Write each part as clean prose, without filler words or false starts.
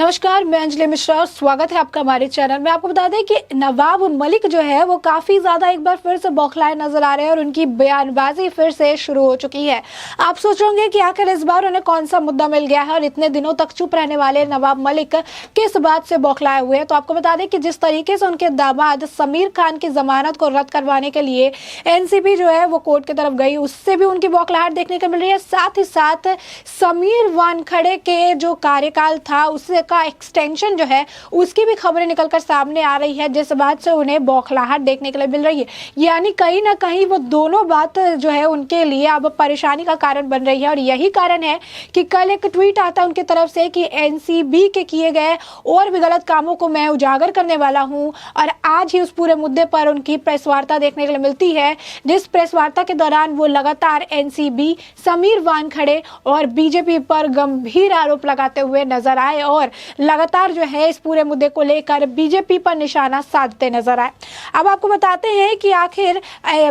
नमस्कार, मैं अंजलि मिश्रा और स्वागत है आपका हमारे चैनल में। आपको बता दें कि नवाब मलिक जो है वो काफी ज्यादा एक बार फिर से बौखलाए नजर आ रहे हैं और उनकी बयानबाजी फिर से शुरू हो चुकी है। आप सोच रहे होंगे कि आखिर इस बार उन्हें कौन सा मुद्दा मिल गया है और इतने दिनों तक चुप रहने वाले नवाब मलिक किस बात से बौखलाए हुए हैं। तो आपको बता दें कि जिस तरीके से उनके दामाद समीर खान की जमानत को रद्द करवाने के लिए एनसीबी जो है वो कोर्ट की तरफ गई, उससे भी उनकी बौखलाहट देखने को मिल रही है। साथ ही साथ समीर वानखड़े के जो कार्यकाल था उससे का एक्सटेंशन जो है उसकी भी खबरें निकलकर सामने आ रही है, जिस बात से उन्हें बौखलाहट देखने के लिए मिल रही है। यानी कहीं ना कहीं वो दोनों बात जो है उनके लिए अब परेशानी का कारण बन रही है। और यही कारण है कि कल एक ट्वीट आता है उनकी तरफ से कि एनसीबी के किए गए और भी गलत कामों को मैं उजागर करने वाला हूं। और आज ही उस पूरे मुद्दे पर उनकी प्रेस वार्ता देखने के लिए मिलती है, जिस प्रेस वार्ता के दौरान वो लगातार एनसीबी, समीर वानखड़े और बीजेपी पर गंभीर आरोप लगाते हुए नजर आए और लगातार जो है इस पूरे मुद्दे को लेकर बीजेपी पर निशाना साधते नजर आए। अब आपको बताते हैं कि आखिर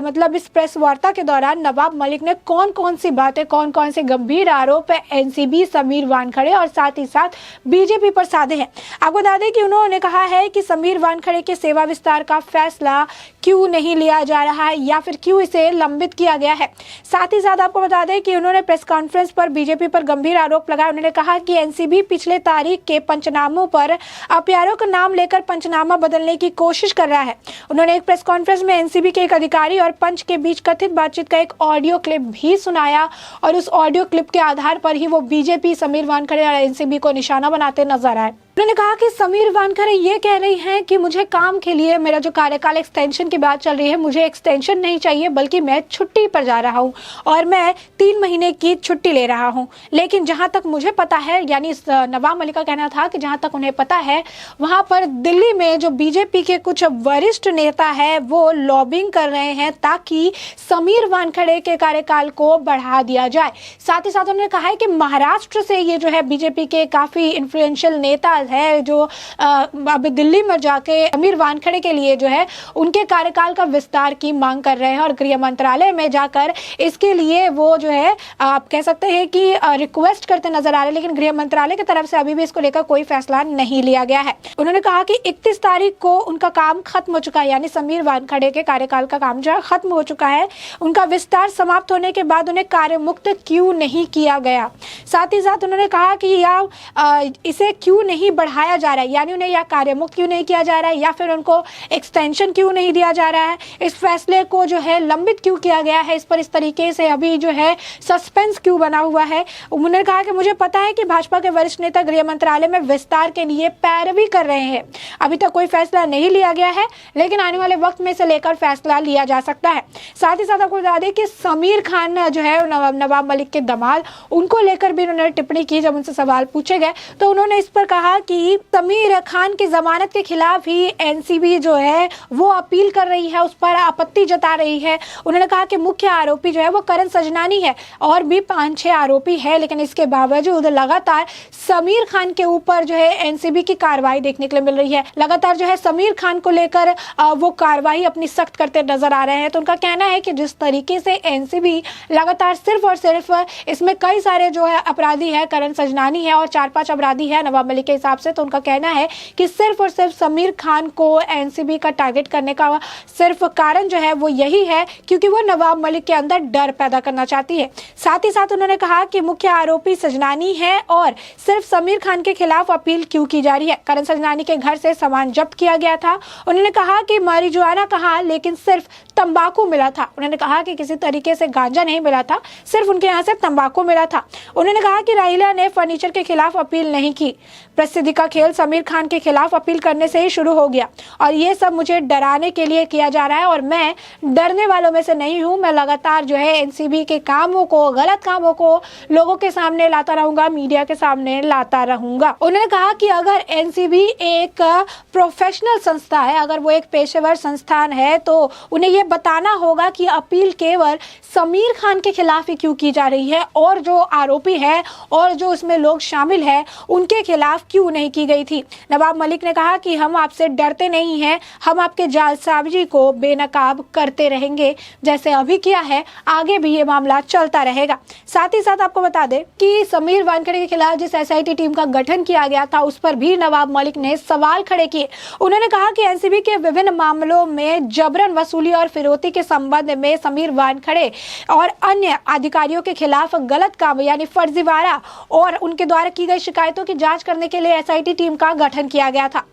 मतलब इस प्रेस वार्ता के दौरान नवाब मलिक ने कौन कौन सी बातें, कौन कौन से गंभीर आरोप एनसीबी, समीर वानखड़े और साथ ही साथ बीजेपी पर साधे हैं। आपको बता दें कि उन्होंने कहा है कि समीर वानखड़े के सेवा विस्तार का फैसला क्यों नहीं लिया जा रहा है या फिर क्यों इसे लंबित किया गया है। साथ ही साथ आपको बता दें कि उन्होंने प्रेस कॉन्फ्रेंस पर बीजेपी पर गंभीर आरोप लगाया। उन्होंने कहा कि एनसीबी पिछले तारीख के पंचनामों पर अप्यारों का नाम लेकर पंचनामा बदलने की कोशिश कर रहा है। उन्होंने एक प्रेस कॉन्फ्रेंस में एनसीबी के एक अधिकारी और पंच के बीच कथित बातचीत का एक ऑडियो क्लिप भी सुनाया और उस ऑडियो क्लिप के आधार पर ही वो बीजेपी, समीर वानखड़े और एनसीबी को निशाना बनाते नजर आए। उन्होंने कहा कि समीर वानखड़े ये कह रही हैं कि मुझे काम के लिए, मेरा जो कार्यकाल एक्सटेंशन की बात चल रही है, मुझे एक्सटेंशन नहीं चाहिए बल्कि मैं छुट्टी पर जा रहा हूं और मैं 3 महीने की छुट्टी ले रहा हूं। लेकिन जहां तक मुझे पता है, यानी नवाब मलिक का कहना था कि जहां तक उन्हें पता है वहां पर दिल्ली में जो बीजेपी के कुछ वरिष्ठ नेता है वो लॉबिंग कर रहे हैं ताकि समीर वानखड़े के कार्यकाल को बढ़ा दिया जाए। साथ ही साथ उन्होंने कहा है कि महाराष्ट्र से ये जो है बीजेपी के काफी इन्फ्लुएंशियल नेता है जो अभी दिल्ली में जाके समीर वानखड़े के लिए जो है उनके कार्यकाल का विस्तार की मांग कर रहे हैं और गृह मंत्रालय में जाकर इसके लिए वो जो है आप कह सकते हैं कि रिक्वेस्ट करते नजर आ रहे हैं। लेकिन गृह मंत्रालय की तरफ से अभी भी इसको लेकर कोई फैसला नहीं लिया गया है। उन्होंने कहा कि 31 तारीख को उनका काम खत्म हो चुका है, यानी समीर वानखड़े के कार्यकाल का काम जो है खत्म हो चुका है। उनका विस्तार समाप्त होने के बाद उन्हें कार्य मुक्त क्यों नहीं किया गया। साथ ही साथ उन्होंने कहा कि इसे क्यों नहीं बढ़ाया जा रहा है, यानी उन्हें या कार्य मुक्त क्यों नहीं किया जा रहा है या फिर उनको एक्सटेंशन क्यों नहीं दिया जा रहा है, इस फैसले को जो है लंबित क्यों किया गया है, इस पर इस तरीके से अभी जो है सस्पेंस क्यों बना हुआ है। उन्होंने कहा कि मुझे पता है कि भाजपा के वरिष्ठ नेता गृह मंत्रालय में विस्तार के लिए पैरवी कर रहे हैं। अभी तक कोई फैसला नहीं लिया गया है लेकिन आने वाले वक्त में इसे लेकर फैसला लिया जा सकता है। साथ ही साथ आपको बता दें कि समीर खान जो है नवाब मलिक के दामाद, उनको लेकर भी उन्होंने टिप्पणी की। जब उनसे सवाल पूछे गए तो उन्होंने इस पर कहा कि समीर खान की जमानत के खिलाफ ही एनसीबी जो है वो अपील कर रही है, उस पर आपत्ति जता रही है। उन्होंने कहा कि मुख्य आरोपी जो है वो करण सजनानी है और भी 5-6 आरोपी है, लेकिन इसके बावजूद लगातार समीर खान के ऊपर जो है एनसीबी की कार्रवाई देखने के लिए मिल रही है। लगातार जो है समीर खान को लेकर वो कार्रवाई अपनी सख्त करते नजर आ रहे हैं। तो उनका कहना है कि जिस तरीके से एनसीबी लगातार सिर्फ और सिर्फ इसमें कई सारे जो है अपराधी है, करण सजनानी है और 4-5 अपराधी है नवाब मलिक के हिसाब से, तो उनका कहना है कि सिर्फ और सिर्फ समीर खान को एनसीबी का टारगेट करने का सिर्फ कारण जो है वो यही है क्योंकि वो नवाब मलिक के अंदर डर पैदा करना चाहती है। साथ ही साथ उन्होंने कहा कि मुख्य आरोपी सजनानी है और सिर्फ समीर खान के खिलाफ अपील क्यों की जा रही है। करण सजनानी के घर से सामान जब्त किया गया था। उन्होंने कहा कि मारिजुआना कहा लेकिन सिर्फ तंबाकू मिला था। उन्होंने कहा कि किसी तरीके से गांजा नहीं मिला था, सिर्फ उनके यहाँ से तंबाकू मिला था। उन्होंने कहा कि राहिला ने फर्नीचर के खिलाफ अपील नहीं की। प्रसिद्धि का खेल समीर खान के खिलाफ अपील करने से ही शुरू हो गया और ये सब मुझे डराने के लिए किया जा रहा है और मैं डरने वालों में से नहीं हूं। मैं लगातार जो है एनसीबी के कामों को, गलत कामों को लोगों के सामने लाता रहूंगा, मीडिया के सामने लाता रहूंगा। उन्होंने कहा कि अगर एनसीबी एक प्रोफेशनल संस्था है, अगर वो एक पेशेवर संस्थान है तो उन्हें ये बताना होगा कि अपील केवल समीर खान के खिलाफ ही क्यों की जा रही है और जो आरोपी है और जो इसमें लोग शामिल है उनके खिलाफ क्यों क्यों नहीं की गई थी। नवाब मलिक ने कहा कि हम आपसे डरते नहीं हैं, हम आपके जालसाजी को बेनकाब करते रहेंगे जैसे अभी किया है, आगे भी ये मामला चलता रहेगा। साथ ही साथ आपको बता दें कि समीर वानखेड़े के खिलाफ जिस एसआईटी टीम का गठन किया गया था उस पर भी नवाब मलिक ने सवाल खड़े किए। उन्होंने कहा कि एनसीबी के विभिन्न मामलों में जबरन वसूली और फिरौती के संबंध में समीर वानखेड़े और अन्य अधिकारियों के खिलाफ गलत काम यानी फर्जीवाड़ा और उनके द्वारा की गई शिकायतों की जांच करने के लिए एसआईटी टीम का गठन किया गया था।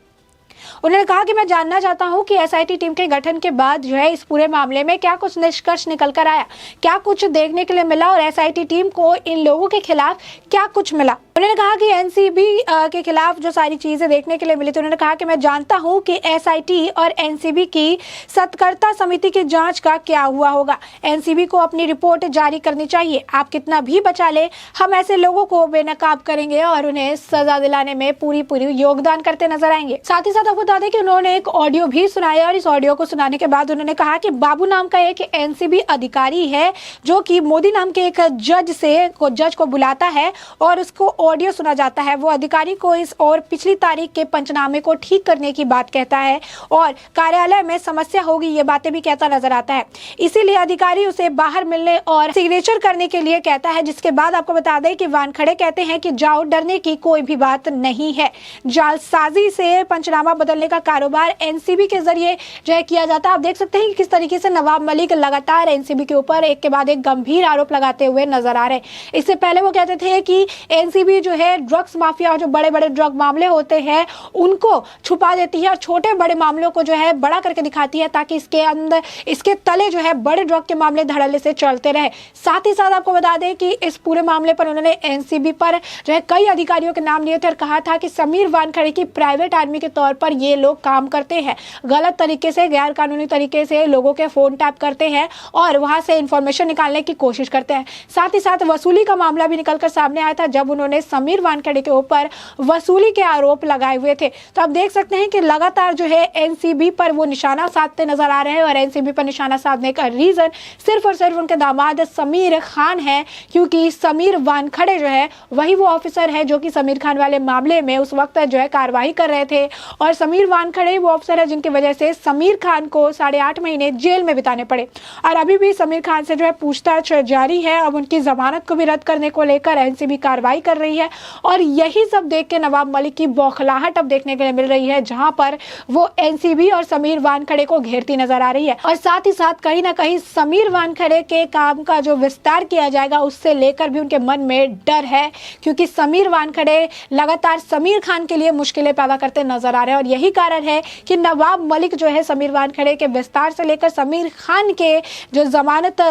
उन्होंने कहा कि मैं जानना चाहता हूं कि एसआईटी टीम के गठन के बाद जो है इस पूरे मामले में क्या कुछ निष्कर्ष निकल कर आया, क्या कुछ देखने के लिए मिला और एसआईटी टीम को इन लोगों के खिलाफ क्या कुछ मिला। उन्होंने कहा कि एनसीबी के खिलाफ जो सारी चीजें देखने के लिए मिली, तो उन्होंने कहा कि मैं जानता हूं कि एसआईटी और एनसीबी की सत्कर्ता समिति की जांच का क्या हुआ होगा। एनसीबी को अपनी रिपोर्ट जारी करनी चाहिए। आप कितना भी बचा ले, हम ऐसे लोगों को बेनकाब करेंगे और उन्हें सजा दिलाने में पूरी योगदान करते नजर आएंगे। साथ ही साथ आपको बता दें कि उन्होंने एक ऑडियो भी सुनाया और इस ऑडियो को सुनाने के बाद उन्होंने कहा कि बाबू नाम का एक एनसीबी अधिकारी है जो कि मोदी नाम के एक जज को बुलाता है और उसको ऑडियो सुना जाता है। वो अधिकारी को इस और पिछली तारीख के पंचनामे को ठीक करने की बात कहता है और कार्यालय में समस्या होगी ये बातें भी कहता नजर आता है। इसीलिए अधिकारी उसे बाहर मिलने और सिग्नेचर करने के लिए कहता है, जिसके बाद आपको बता दें कि वानखेड़े कहते हैं कि जाओ, डरने की कोई भी बात नहीं है। जालसाजी से पंचनामा बदलने का कारोबार एनसीबी के जरिए जो है किया जाता है। आप देख सकते हैं कि किस तरीके से नवाब मलिक लगातार एनसीबी के ऊपर एक के बाद एक गंभीर आरोप लगाते हुए नजर आ रहे हैं। इससे पहले वो कहते थे कि एनसीबी जो है ड्रग्स माफिया और जो बड़े बड़े ड्रग मामले होते हैं उनको छुपा देती है और छोटे बड़े मामलों को जो है बड़ा करके दिखाती है ताकि इसके तले जो है बड़े ड्रग के मामले धड़ल्ले से चलते रहे। साथ ही साथ आपको बता दें कि इस पूरे मामले पर उन्होंने एनसीबी पर जो है कई अधिकारियों के नाम लिए थे और कहा था कि समीर वानखेड़े की प्राइवेट आर्मी के तौर पर ये लोग काम करते हैं, गलत तरीके से गैर कानूनी तरीके से लोगों के फोन टैप करते हैं और वहां से इंफॉर्मेशन निकालने की कोशिश करते हैं। साथ ही साथ वसूली का मामला भी निकलकर सामने आया था जब उन्होंने समीर वानखेड़े के ऊपर वसूली के आरोप लगाए हुए थे। तो आप देख सकते हैं कि लगातार जो है एनसीबी पर वो निशाना साधते नजर आ रहे हैं और एनसीबी पर निशाना साधने का रीजन सिर्फ और सिर्फ उनके दामाद समीर खान है, क्योंकि समीर वानखेड़े जो है वही वो ऑफिसर है जो कि समीर खान वाले मामले में उस वक्त जो है कार्रवाई कर रहे थे और समीर वानखेड़े वो अफसर है जिनकी वजह से समीर खान को 8.5 महीने जेल में बिताने पड़े और अभी भी समीर खान से जो है पूछताछ जारी है। अब उनकी जमानत को भी रद्द करने को लेकर एनसीबी कार्रवाई कर रही है और यही सब देख के नवाब मलिक की बौखलाहट अब देखने के लिए मिल रही है, जहां पर वो एनसीबी और समीर वानखेड़े को घेरती नजर आ रही है। और साथ ही साथ कहीं ना कहीं समीर वानखेड़े के काम का जो विस्तार किया जाएगा उससे लेकर भी उनके मन में डर है, क्योंकि समीर वानखेड़े लगातार समीर खान के लिए मुश्किलें पैदा करते नजर आ रहे हैं और यही कारण है कि नवाब मलिक जो है समीर वानखेड़े के विस्तार से लेकर समीर खान के जो जमानत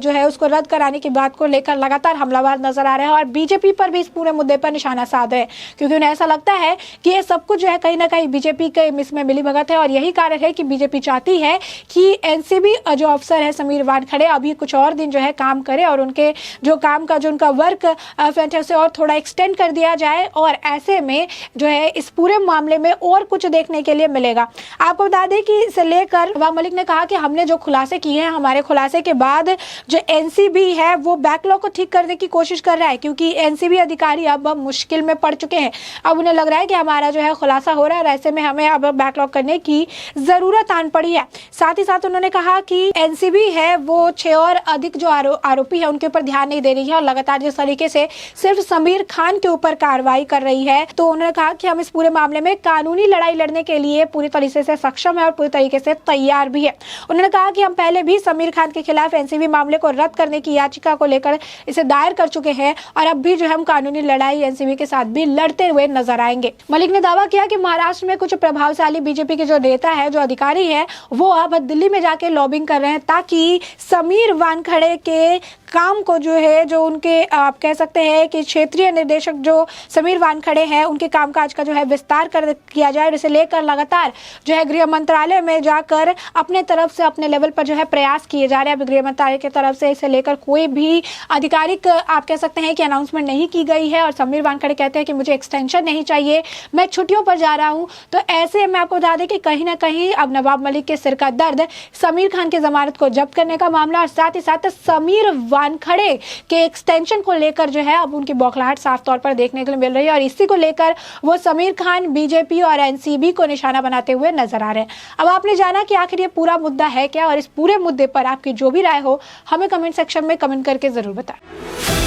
जो है उसको रद्द कराने की बात को लेकर लगातार हमलावर नजर आ रहे हैं और बीजेपी पर भी इस पूरे मुद्दे पर निशाना साध है, क्योंकि उन्हें ऐसा लगता है कि ये सब कुछ जो है कहीं ना कहीं बीजेपी के इसमें मिलीभगत है और यही कारण है कि बीजेपी चाहती है कि एनसीबी जो अफसर है समीर वानखेड़े अभी कुछ और दिन जो है काम करे और उनके जो काम का जो उनका वर्क फ्रंट है उसे और थोड़ा एक्सटेंड कर दिया जाए और ऐसे में जो है इस पूरे मामले में और कुछ देखने के लिए मिलेगा। आपको बता दें कि इसे लेकर नवाब मलिक ने कहा कि हमने जो खुलासे किए हैं, हमारे खुलासे के बाद जो एनसीबी है वो बैकलॉग को ठीक करने की कोशिश कर रहा है, क्योंकि एनसीबी अधिकारी अब मुश्किल में पड़ चुके हैं। अब उन्हें लग रहा है कि हमारा जो है खुलासा हो रहा है और ऐसे में हमें अब बैकलॉग करने की जरूरत आन पड़ी है। साथ ही साथ उन्होंने कहा कि एनसीबी है वो 6 और अधिक जो आरोपी है उनके ऊपर ध्यान नहीं दे रही है और लगातार जिस तरीके से सिर्फ समीर खान के ऊपर कार्रवाई कर रही है, तो उन्होंने कहा कि हम इस पूरे मामले में कानूनी लड़ाई लड़ने के लिए पूरी तरीके से सक्षम है और पूरी तरीके से तैयार भी है। उन्होंने कहा कि हम पहले भी समीर खान के खिलाफ एनसीबी मामले को रद्द करने की याचिका को लेकर इसे दायर कर चुके हैं और अब भी जो हम कानूनी लड़ाई एनसीबी के साथ भी लड़ते हुए नजर आएंगे। मलिक ने दावा किया कि महाराष्ट्र में कुछ प्रभावशाली बीजेपी के जो नेता है, जो अधिकारी है, वो अब दिल्ली में जाके लॉबिंग कर रहे हैं ताकि समीर वानखेड़े के काम को जो है जो उनके आप कह सकते हैं कि क्षेत्रीय निर्देशक जो समीर वानखेड़े हैं उनके कामकाज का जो है विस्तार कर किया जाए। इसे लेकर लगातार जो है गृह मंत्रालय में जाकर अपने तरफ से अपने लेवल पर जो है प्रयास किए जा रहे हैं। गृह मंत्रालय की तरफ से इसे लेकर कोई भी आधिकारिक आप कह सकते हैं कि अनाउंसमेंट नहीं की गई है और समीर वानखेड़े कहते हैं कि मुझे एक्सटेंशन नहीं चाहिए, मैं छुट्टियों पर जा रहा हूं। तो ऐसे में आपको बता दें कि कहीं ना कहीं अब नवाब मलिक के सिर का दर्द समीर खान की जमानत को जब्त करने का मामला और साथ ही साथ समीर वानखड़े के एक्सटेंशन को लेकर जो है अब उनकी बौखलाहट साफ तौर पर देखने के लिए मिल रही है और इसी को लेकर वो समीर खान बीजेपी और एनसीबी को निशाना बनाते हुए नजर आ रहे हैं। अब आपने जाना कि आखिर ये पूरा मुद्दा है क्या, और इस पूरे मुद्दे पर आपकी जो भी राय हो हमें कमेंट सेक्शन में कमेंट करके जरूर बताएं।